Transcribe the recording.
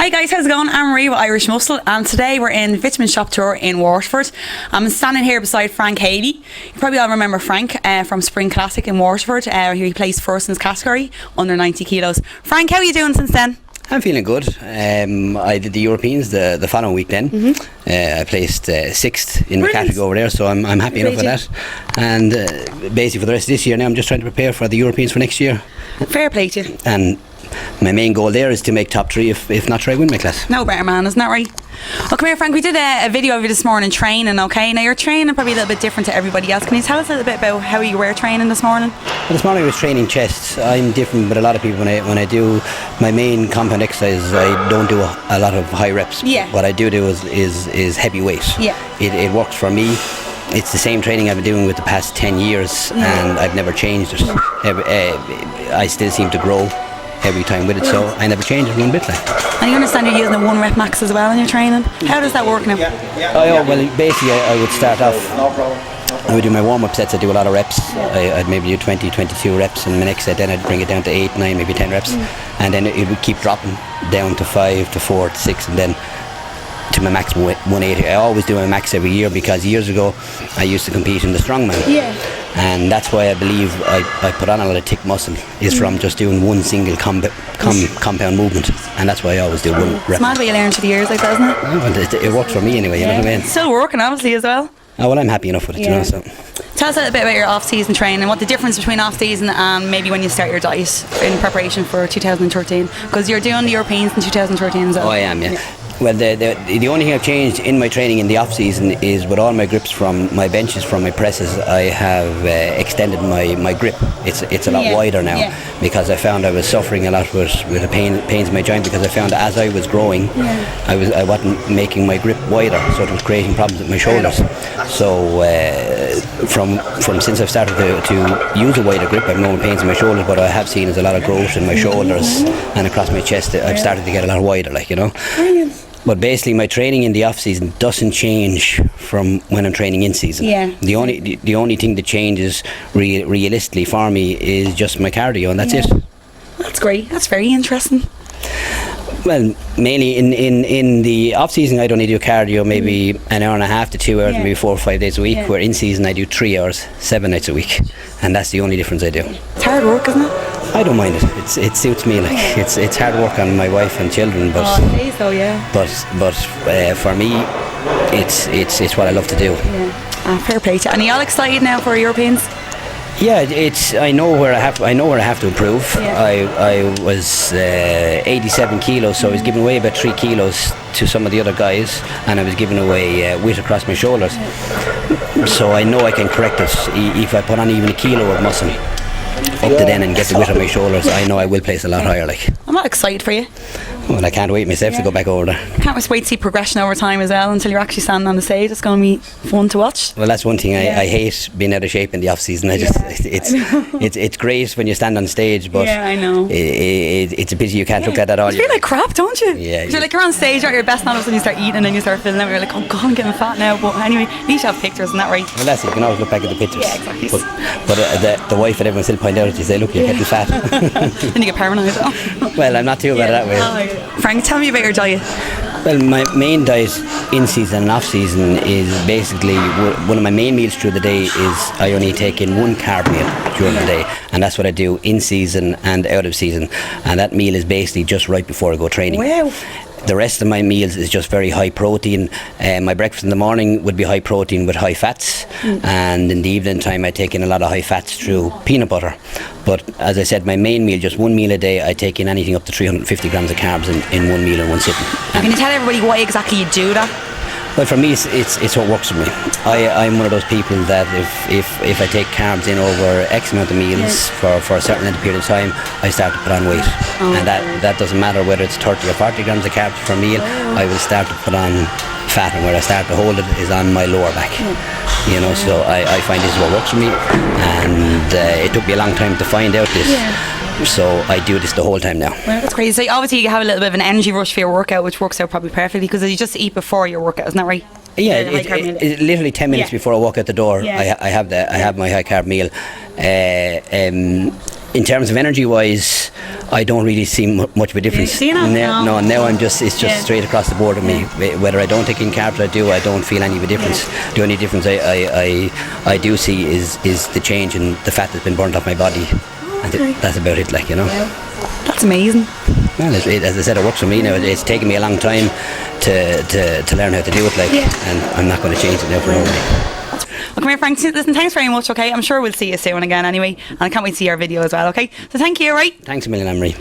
Hey guys, how's it going? I'm Marie with Irish Muscle, and today we're in Vitamin Shop Tour in Waterford. I'm standing here beside Frank Haley. You probably all remember Frank from Spring Classic in Waterford. He placed first in his category, under 90 kilos. Frank, how are you doing since then? I'm feeling good. I did the Europeans the following week then. I placed sixth in my category over there, so I'm happy enough with that. And basically for the rest of this year now, I'm just trying to prepare for the Europeans for next year. Fair play to you. And my main goal there is to make top three, if not try win my class. No better man, isn't that right? Well, come here Frank, we did a video of you this morning training, okay? Now you're training probably a little bit different to everybody else. Can you tell us a little bit about how you were training this morning? Well, this morning I was training chest. I'm different with a lot of people. When I do my main compound exercises, I don't do a lot of high reps. Yeah. What I do is heavy weight. Yeah. It works for me. It's the same training I've been doing with the past 10 years, and I've never changed it. I still seem to grow every time with it, so I never change it one bit. And you understand you're using a 1 rep max as well in your training. How does that work now? Well, basically I would start off, I would do my warm-up sets. I'd do a lot of reps. I'd maybe do 20, 22 reps, and my next set then I'd bring it down to 8, 9, maybe 10 reps, and then it would keep dropping down to 5, to 4, to 6, and then to my maximum 180. I always do my max every year because years ago I used to compete in the strongman. Yeah. And that's why I believe I put on a lot of thick muscle is from just doing one single compound movement, and that's why I always do one rep. It's mad what you learn through the years, like, doesn't it? Oh, it works for me anyway, you know what I mean? Still working obviously as well. Oh, well, I'm happy enough with it, you know. So tell us a little bit about your off-season training, what the difference between off-season and maybe when you start your diet in preparation for 2013, because you're doing the Europeans in 2013 as well. Oh, I am, yeah. Well, the only thing I've changed in my training in the off-season is with all my grips from my benches, from my presses, I have extended my grip. It's a lot wider now because I found I was suffering a lot with the pains in my joint, because I found as I was growing, I wasn't making my grip wider, so it was creating problems with my shoulders. So from since I've started to use a wider grip, I've no pains in my shoulders, but I have seen is a lot of growth in my shoulders and across my chest. I've started to get a lot wider, like, you know. Brilliant. But basically my training in the off season doesn't change from when I'm training in season. Yeah. The only thing that changes realistically for me is just my cardio, and that's it. That's great. That's very interesting. Well, mainly in the off season I'd only do cardio maybe an hour and a half to 2 hours, maybe 4 or 5 days a week. Where in season I do 3 hours, 7 nights a week, and that's the only difference I do. It's hard work, isn't it? I don't mind it. It suits me. Like it's hard work on my wife and children, but it is though, but for me, it's what I love to do. Fair play to you. And are you all excited now for Europeans? Yeah, I know where I have to improve. I was 87 kilos, so I was giving away about 3 kilos to some of the other guys, and I was giving away weight across my shoulders. So I know I can correct it if I put on even a kilo of muscle up to then and get the weight on my shoulders. I know I will place a lot higher. Like, I'm not excited for you. Well, I can't wait myself to go back over there. Can't wait to see progression over time as well until you're actually standing on the stage. It's going to be fun to watch. Well, that's one thing I hate, being out of shape in the off season. It's great when you stand on stage, but I know. It's a pity you can't look at that all. You feel like crap, don't you? Yeah. You're like, you're on stage, you're at your best, and all of a sudden you start eating and then you start feeling it. You're like, oh God, I'm getting fat now. But anyway, at least you have pictures, isn't that right? Well, that's it. You can always look back at the pictures. Yeah, exactly. But the wife and everyone still point out, you say, look, you're getting fat. Then you get paranoid. Well, I'm not too bad that way. Frank, tell me about your diet. Well, my main diet in season and off season is basically one of my main meals through the day is I only take in 1 carb meal during the day, and that's what I do in season and out of season, and that meal is basically just right before I go training. Wow. The rest of my meals is just very high protein. My breakfast in the morning would be high protein with high fats, and in the evening time I take in a lot of high fats through peanut butter. But as I said, my main meal, just 1 meal a day, I take in anything up to 350 grams of carbs in 1 meal in one sitting. Now, can you tell everybody why exactly you do that? Well, for me, it's what works for me. I'm one of those people that if I take carbs in over X amount of meals for a certain length of period of time, I start to put on weight. And that doesn't matter whether it's 30 or 40 grams of carbs per meal, I will start to put on fat, and where I start to hold it is on my lower back. You know, so I find this is what works for me, and it took me a long time to find out this. So I do this the whole time now. Well, that's crazy. So obviously you have a little bit of an energy rush for your workout, which works out probably perfectly because you just eat before your workout, isn't that right? Yeah, it literally 10 minutes before I walk out the door, I have my high carb meal. in terms of energy wise, I don't really see much of a difference. See now? Now I'm just, it's just straight across the board with me. Whether I don't take in carbs, I don't feel any of a difference. The only difference I do see is the change in the fat that's been burnt off my body. And that's about it, like, you know. That's amazing. Well, as I said, it works for me now. It's taken me a long time to learn how to do it, like, and I'm not going to change it now for nobody. Well, come here, Frank. Listen, thanks very much, okay? I'm sure we'll see you soon again anyway. And I can't wait to see your video as well, okay? So thank you, all right? Thanks a million, Anne-Marie.